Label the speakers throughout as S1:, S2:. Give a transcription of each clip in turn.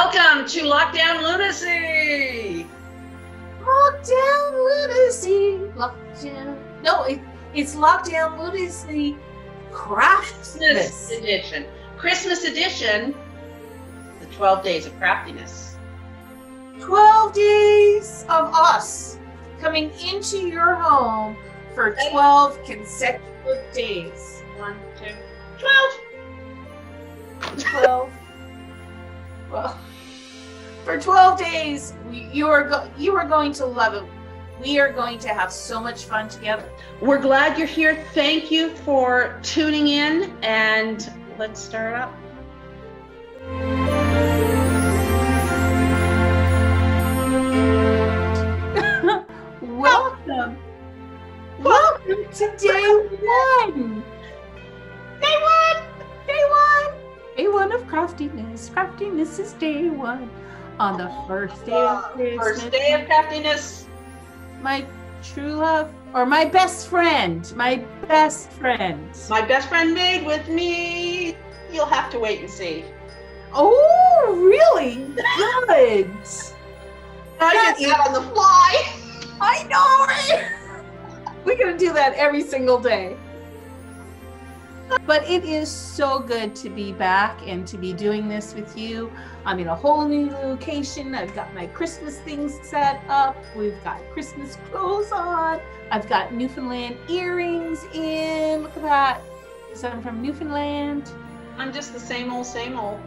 S1: Welcome to Lockdown Lunacy!
S2: Lockdown Lunacy! Lockdown... No, it's Lockdown Lunacy Craftsmas
S1: Edition. Christmas edition, the 12 days of craftiness.
S2: 12 days of us coming into your home for 12 consecutive days.
S1: 1, 2, 12.
S2: 12. Well, for 12 days, you are going to love it. We are going to have so much fun together.
S1: We're glad you're here. Thank you for tuning in, and let's start up.
S2: Welcome. Welcome to day one. Day one. Day one. Day one of craftiness. Craftiness is day one. On the first day of Christmas.
S1: First day of craftiness.
S2: My true love, or my best friend. My best friend.
S1: My best friend made with me. You'll have to wait and see.
S2: Oh, really? Good.
S1: I did that on the fly.
S2: I know, right? We're going to do that every single day. But it is so good to be back and to be doing this with you. I'm in a whole new location. I've got my Christmas things set up. We've got Christmas clothes on. I've got Newfoundland earrings in. Look at that. Because I'm from Newfoundland.
S1: I'm just the same old, same old.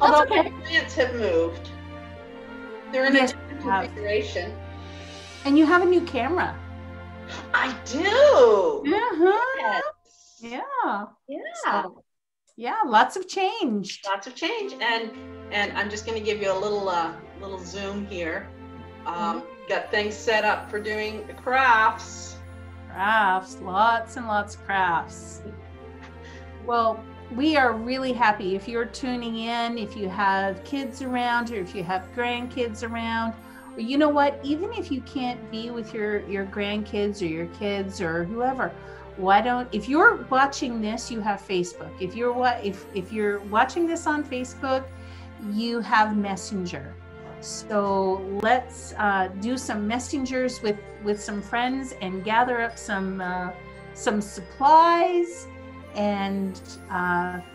S2: Although
S1: Although my plants have moved. They're in a different configuration.
S2: And you have a new camera.
S1: I do.
S2: Yes. Yeah.
S1: Yeah.
S2: So, yeah, lots of change.
S1: Lots of change, and I'm just going to give you a little zoom here. Got things set up for doing the crafts.
S2: Crafts, lots and lots of crafts. Well, we are really happy if you're tuning in, if you have kids around, or if you have grandkids around, or you know what, even if you can't be with your grandkids or your kids or whoever, why don't, if you're watching this, you have Facebook. If you're watching this on Facebook, you have Messenger. So let's do some messengers with some friends and gather up some supplies, and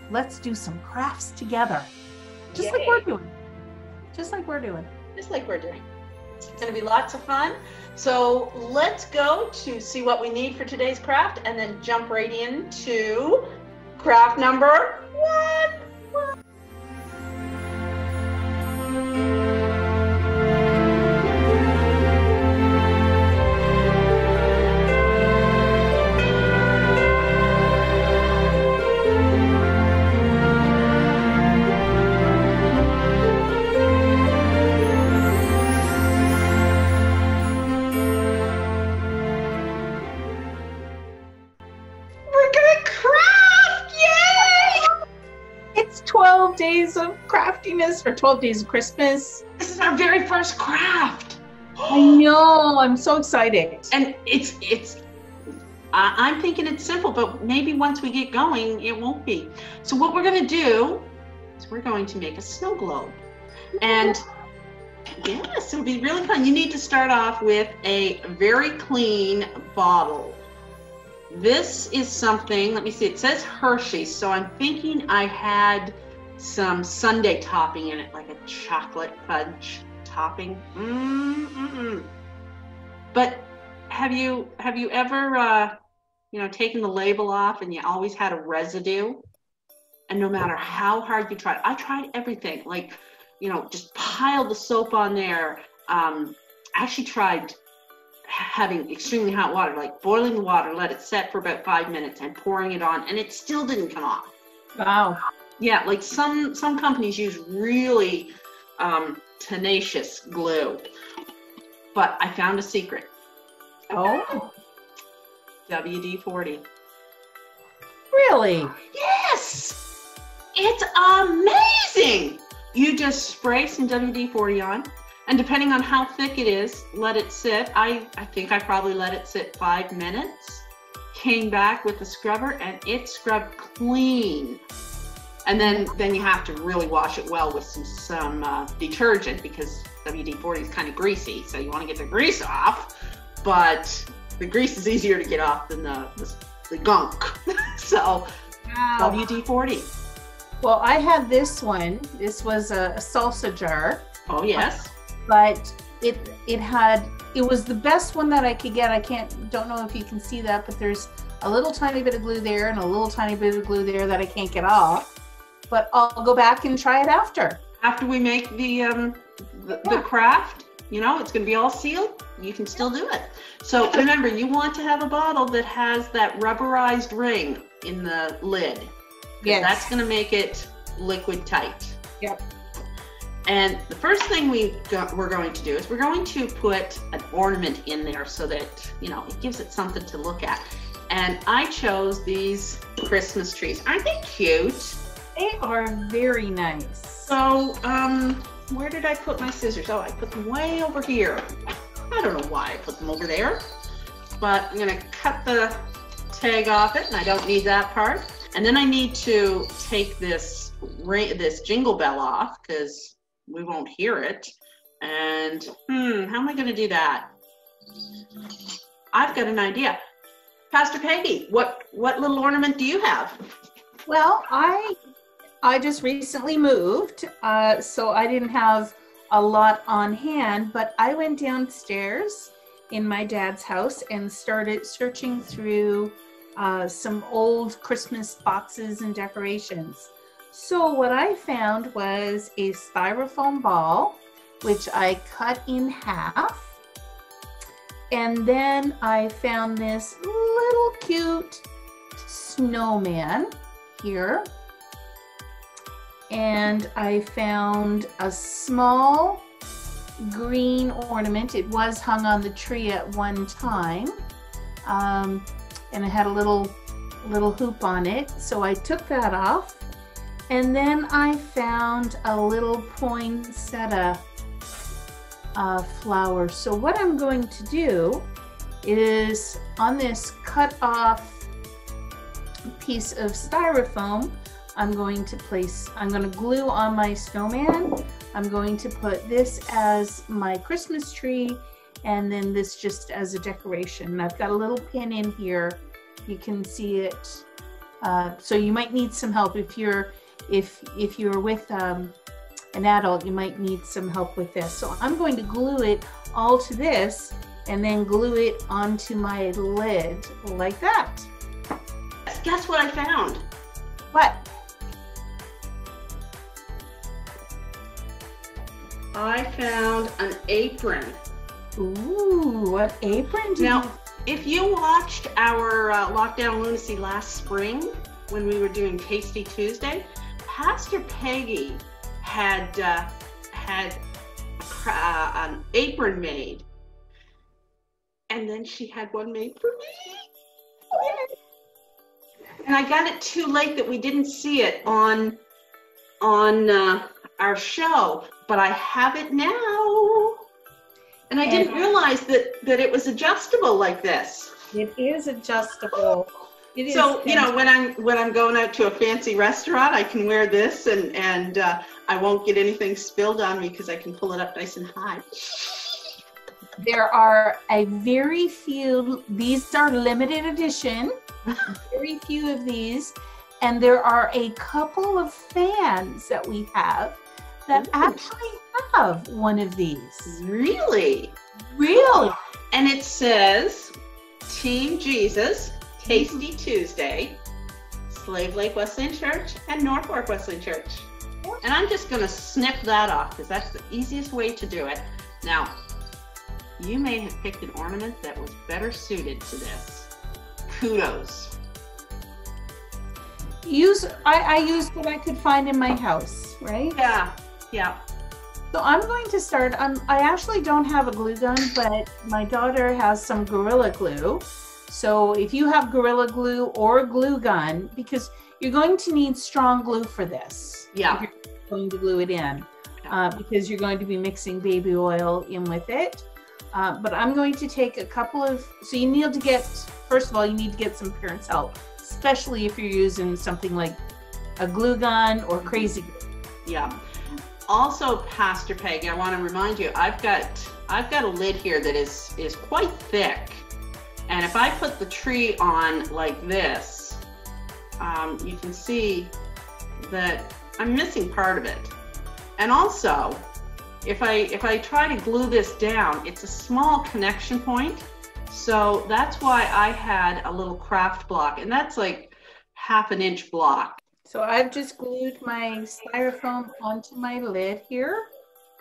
S2: let's do some crafts together. Just like we're doing. Just like we're doing.
S1: Just like we're doing. It's going to be lots of fun. So let's go to see what we need for today's craft and then jump right into craft number 1.
S2: It's 12 days of craftiness, or 12 days of Christmas.
S1: This is our very first craft.
S2: I know, I'm so excited.
S1: And I'm thinking it's simple, but maybe once we get going, it won't be. So what we're going to do is we're going to make a snow globe. And yes, it'll be really fun. You need to start off with a very clean bottle. This is something, let me see, it says Hershey's, so I'm thinking I had some sundae topping in it, like a chocolate fudge topping. But have you ever taken the label off and you always had a residue? And no matter how hard you tried, I tried everything, like, just pile the soap on there. I actually tried having extremely hot water, like boiling the water, let it set for about 5 minutes and pouring it on, and it still didn't come off.
S2: Wow.
S1: Yeah, like some companies use really tenacious glue, but I found a secret.
S2: Oh.
S1: WD-40.
S2: Really?
S1: Yes! It's amazing! You just spray some WD-40 on, and depending on how thick it is, let it sit. I think I probably let it sit 5 minutes. Came back with the scrubber and it scrubbed clean. And then you have to really wash it well with some detergent, because WD-40 is kind of greasy, so you want to get the grease off, but the grease is easier to get off than the gunk. So wow. WD-40.
S2: Well, I had this one. This was a salsa jar.
S1: Oh yes.
S2: But it was the best one that I could get. Don't know if you can see that, but there's a little tiny bit of glue there and a little tiny bit of glue there that I can't get off. But I'll go back and try it after.
S1: After we make the craft, it's going to be all sealed. You can still do it. So remember, you want to have a bottle that has that rubberized ring in the lid. Yes. That's going to make it liquid tight.
S2: Yep.
S1: And the first thing we're going to do is we're going to put an ornament in there so that, it gives it something to look at. And I chose these Christmas trees. Aren't they cute?
S2: They are very nice.
S1: So, where did I put my scissors? Oh, I put them way over here. I don't know why I put them over there, but I'm gonna cut the tag off it, and I don't need that part. And then I need to take this jingle bell off, because we won't hear it. And how am I gonna do that? I've got an idea. Pastor Peggy, what little ornament do you have?
S2: Well, I just recently moved, so I didn't have a lot on hand, but I went downstairs in my dad's house and started searching through some old Christmas boxes and decorations. So what I found was a styrofoam ball, which I cut in half. And then I found this little cute snowman here. And I found a small green ornament. It was hung on the tree at one time. And it had a little hoop on it. So I took that off. And then I found a little poinsettia flower. So what I'm going to do is, on this cut off piece of styrofoam, I'm going to glue on my snowman. I'm going to put this as my Christmas tree, and then this just as a decoration. I've got a little pin in here. You can see it. So you might need some help if you're with an adult. You might need some help with this. So I'm going to glue it all to this, and then glue it onto my lid like that.
S1: Guess what I found?
S2: What?
S1: I found an apron.
S2: Ooh, what apron do you?
S1: If you watched our Lockdown Lunacy last spring when we were doing Tasty Tuesday, Pastor Peggy had an apron made, and then she had one made for me. And I got it too late that we didn't see it on our show, but I have it now. And I didn't realize that it was adjustable like this.
S2: It is adjustable. It is.
S1: So, when I'm going out to a fancy restaurant, I can wear this, and I won't get anything spilled on me because I can pull it up nice and high.
S2: There are a very few. These are limited edition. Very few of these, and there are a couple of fans that we have that actually have one of these.
S1: Really?
S2: Really?
S1: And it says Team Jesus, Tasty Tuesday, Slave Lake Wesleyan Church, and Norfolk Wesleyan Church. And I'm just going to snip that off because that's the easiest way to do it. Now, you may have picked an ornament that was better suited to this. Kudos.
S2: I used what I could find in my house, right?
S1: Yeah.
S2: So I'm going to start. I actually don't have a glue gun, but my daughter has some Gorilla Glue. So if you have Gorilla Glue or a glue gun, because you're going to need strong glue for this.
S1: Yeah.
S2: If you're going to glue it in, because you're going to be mixing baby oil in with it. But I'm going to take a couple of, so you need to get, first of all, you need to get some parents' help, especially if you're using something like a glue gun or crazy glue.
S1: Yeah. Also, Pastor Peggy, I want to remind you, I've got a lid here that is quite thick, and if I put the tree on like this, you can see that I'm missing part of it. And also, if I try to glue this down, it's a small connection point, so that's why I had a little craft block, and that's like 1/2 inch block.
S2: So I've just glued my styrofoam onto my lid here.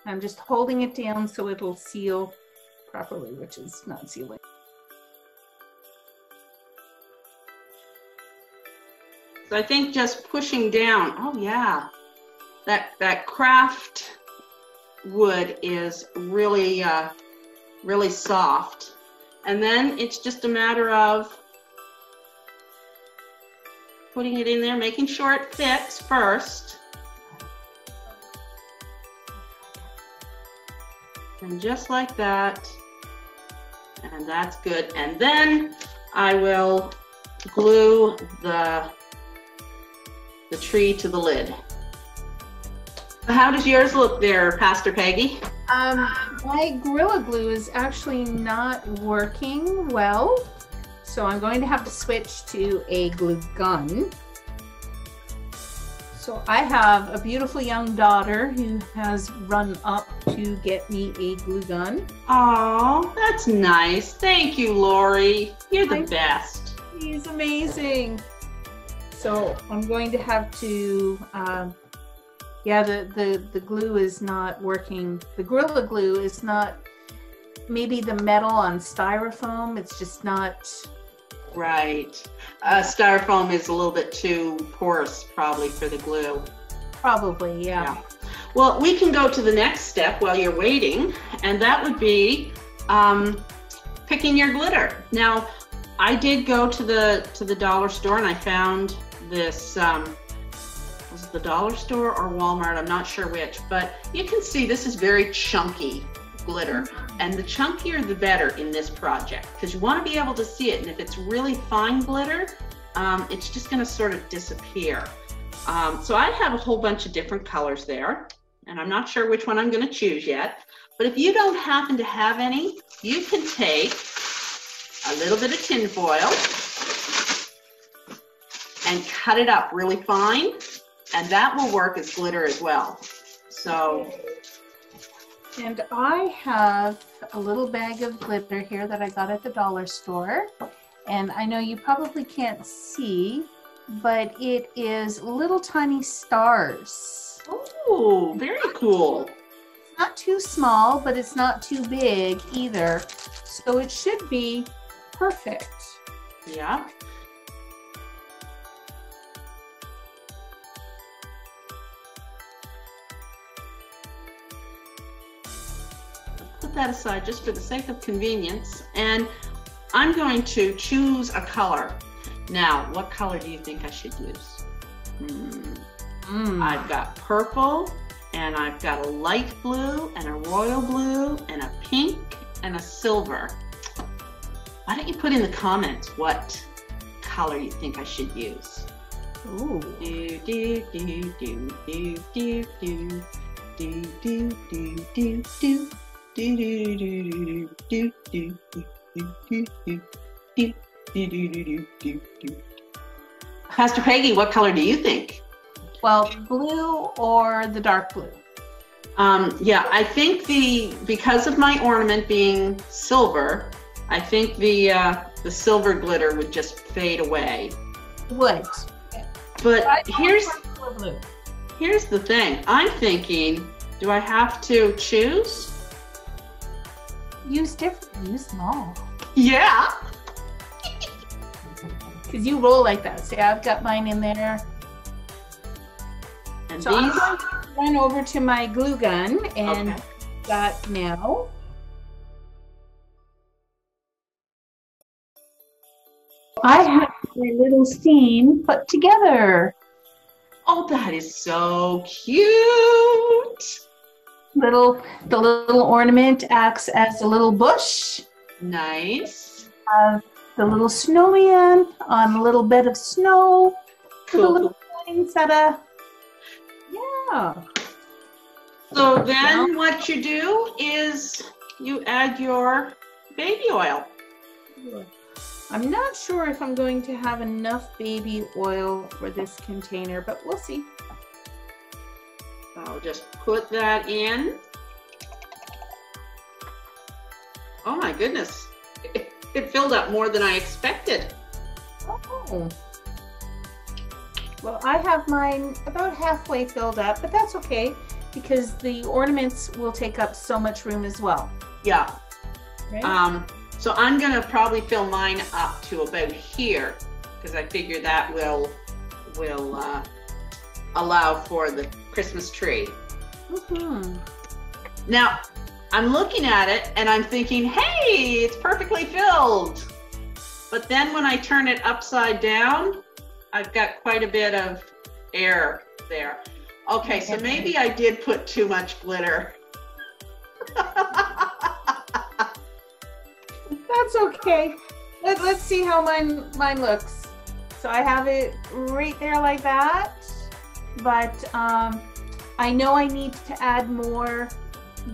S2: I'm just holding it down so it'll seal properly, which is not sealing.
S1: So I think just pushing down, oh yeah, that craft wood is really, really soft. And then it's just a matter of putting it in there, making sure it fits first. And just like that. And that's good. And then I will glue the tree to the lid. How does yours look there, Pastor Peggy?
S2: My Gorilla Glue is actually not working well. So I'm going to have to switch to a glue gun. So I have a beautiful young daughter who has run up to get me a glue gun.
S1: Oh, that's nice. Thank you, Lori. You're the best.
S2: She's amazing. So I'm going to have to, yeah, the glue is not working. The Gorilla Glue is not, maybe the metal on styrofoam, it's just not.
S1: Right. Styrofoam is a little bit too porous probably for the glue.
S2: Probably, yeah.
S1: Well, we can go to the next step while you're waiting, and that would be picking your glitter. Now, I did go to the dollar store and I found this, was it the dollar store or Walmart? I'm not sure which, but you can see this is very chunky glitter. And the chunkier the better in this project, because you want to be able to see it. And if it's really fine glitter, it's just going to sort of disappear. So I have a whole bunch of different colors there, and I'm not sure which one I'm going to choose yet. But if you don't happen to have any, you can take a little bit of tin foil and cut it up really fine, and that will work as glitter as well. So.
S2: And I have a little bag of glitter here that I got at the dollar store. And I know you probably can't see, but it is little tiny stars.
S1: Oh, very cool.
S2: It's not too small, but it's not too big either. So it should be perfect.
S1: Yeah. Put that aside just for the sake of convenience, and I'm going to choose a color. Now, what color do you think I should use? I've got purple, and I've got a light blue, and a royal blue, and a pink, and a silver. Why don't you put in the comments what color you think I should use?
S2: Ooh.
S1: Do, do, do, do, do, do, do, do, do, do, do, do. Pastor Peggy, what color do you think?
S2: Well, blue or the dark blue?
S1: Yeah, I think because of my ornament being silver, I think the silver glitter would just fade away.
S2: Would.
S1: But here's the thing. I'm thinking, do I have to choose?
S2: Use different, use small.
S1: Yeah.
S2: Because you roll like that. See, I've got mine in there.
S1: And
S2: so I'm going to run over to my glue gun and that now. I have my little scene put together.
S1: Oh, that is so cute.
S2: The little ornament acts as a little bush.
S1: Nice.
S2: The little snowman on a little bed of snow.
S1: Cool.
S2: With a little poinsettia. Yeah.
S1: So then what you do is you add your baby oil.
S2: I'm not sure if I'm going to have enough baby oil for this container, but we'll see.
S1: I'll just put that in. Oh my goodness. It filled up more than I expected.
S2: Oh. Well, I have mine about halfway filled up, but that's okay because the ornaments will take up so much room as well.
S1: Yeah.
S2: Right?
S1: So I'm gonna probably fill mine up to about here because I figure that will allow for the Christmas tree.
S2: Mm-hmm.
S1: Now, I'm looking at it and I'm thinking, hey, it's perfectly filled. But then when I turn it upside down, I've got quite a bit of air there. Okay, so maybe I did put too much glitter.
S2: That's okay. Let's see how mine looks. So I have it right there like that, but I know I need to add more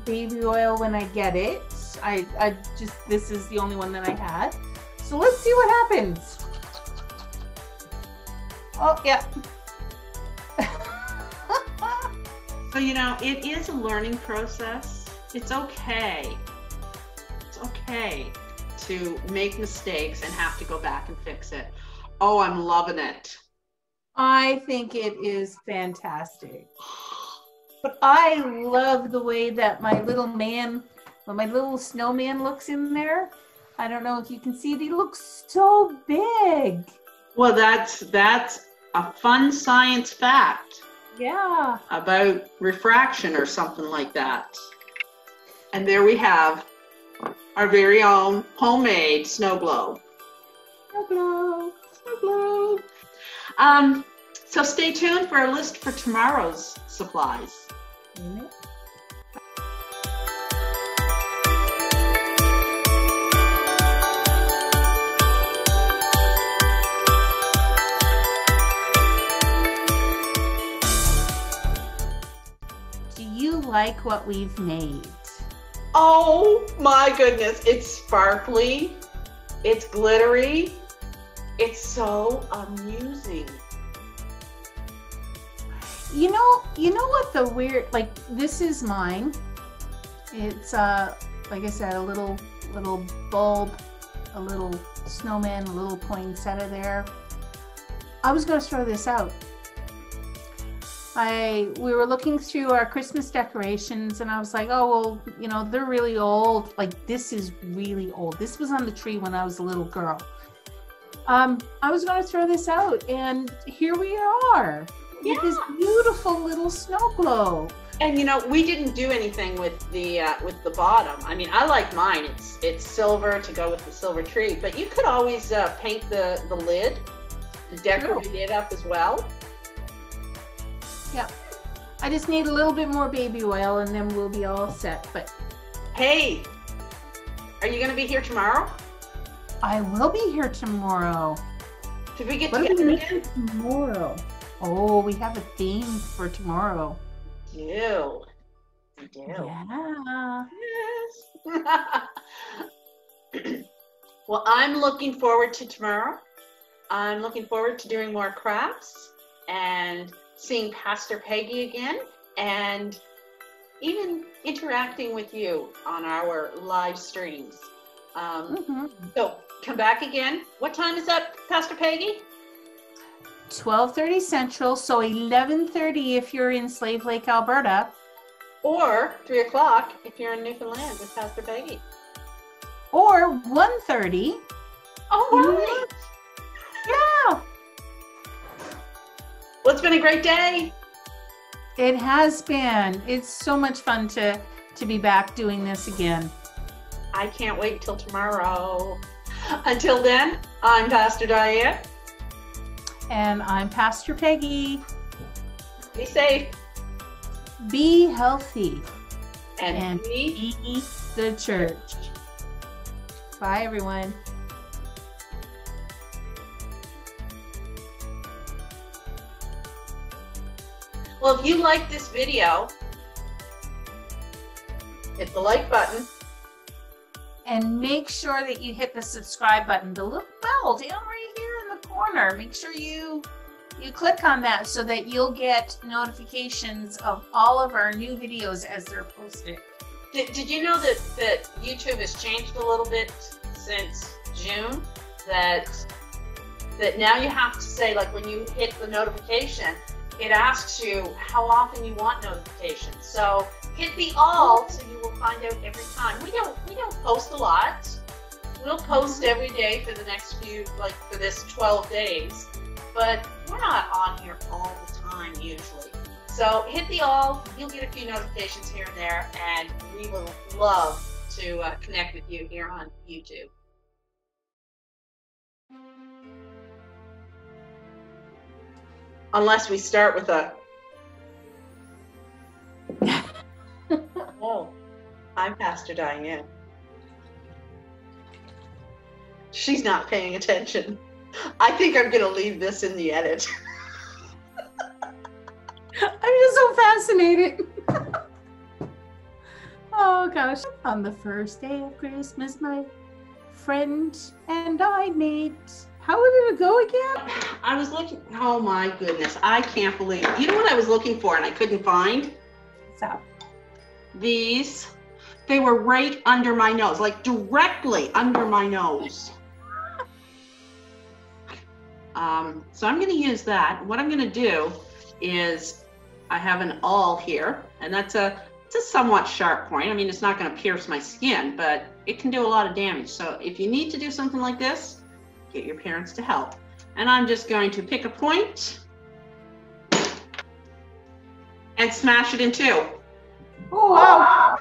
S2: baby oil when I get it. This is the only one that I had. So let's see what happens. Oh, yeah.
S1: So, you know, it is a learning process. It's okay. It's okay to make mistakes and have to go back and fix it. Oh, I'm loving it.
S2: I think it is fantastic. But I love the way that my little snowman looks in there. I don't know if you can see it. He looks so big.
S1: Well, that's a fun science fact.
S2: Yeah.
S1: About refraction or something like that. And there we have our very own homemade snow globe.
S2: Snow globe.
S1: Snow globe. So stay tuned for a list for tomorrow's supplies.
S2: Mm-hmm. Like what we've made.
S1: Oh my goodness, it's sparkly, it's glittery, it's so amusing.
S2: You know what the weird, like this is mine. It's like I said, a little bulb, a little snowman, a little poinsettia there. I was going to throw this out. We were looking through our Christmas decorations and I was like, oh, well, you know, they're really old. Like this is really old. This was on the tree when I was a little girl. I was going to throw this out and here we are with this beautiful little snow globe.
S1: And you know, we didn't do anything with the bottom. I mean, I like mine. It's silver to go with the silver tree, but you could always paint the lid and decorate it up as well.
S2: Yeah, I just need a little bit more baby oil and then we'll be all set. But
S1: hey, are you going to be here tomorrow?
S2: I will be here tomorrow.
S1: Did we get together again?
S2: Tomorrow. Oh, we have a theme for tomorrow.
S1: We do.
S2: Yeah.
S1: Yes. Well, I'm looking forward to tomorrow. I'm looking forward to doing more crafts and seeing Pastor Peggy again and even interacting with you on our live streams. So come back again. What time is that, Pastor Peggy?
S2: 12:30 Central, so 11:30 if you're in Slave Lake, Alberta.
S1: Or 3 o'clock if you're in Newfoundland with Pastor Peggy.
S2: Or 1:30.
S1: Oh, right.
S2: Yeah.
S1: Well, it's been a great day.
S2: It has been. It's so much fun to be back doing this again.
S1: I can't wait till tomorrow. Until then, I'm Pastor Diane.
S2: And I'm Pastor Peggy.
S1: Be safe.
S2: Be healthy.
S1: And be
S2: the church. Bye, everyone.
S1: Well, if you like this video, hit the like button.
S2: And make sure that you hit the subscribe button, the little bell down right here in the corner. Make sure you click on that so that you'll get notifications of all of our new videos as they're posted.
S1: Did you know that YouTube has changed a little bit since June? That now you have to say, like, when you hit the notification, it asks you how often you want notifications. So hit the all so you will find out every time. We don't post a lot. We'll post every day for the next few, like for this 12 days, but we're not on here all the time usually. So hit the all, you'll get a few notifications here and there, and we will love to connect with you here on YouTube. Unless we start with a, oh, I'm Pastor Diane. She's not paying attention. I think I'm gonna leave this in the edit.
S2: I'm just so fascinated. Oh gosh. On the first day of Christmas, my friend and I made, how did it go again?
S1: I was looking, oh my goodness, I can't believe it. You know what I was looking for and I couldn't find?
S2: So.
S1: These, they were right under my nose, like directly under my nose. So I'm going to use that. What I'm going to do is I have an awl here, and it's a somewhat sharp point. I mean, it's not going to pierce my skin, but it can do a lot of damage. So if you need to do something like this, get your parents to help. And I'm just going to pick a point and smash it in two.
S2: Oh, wow.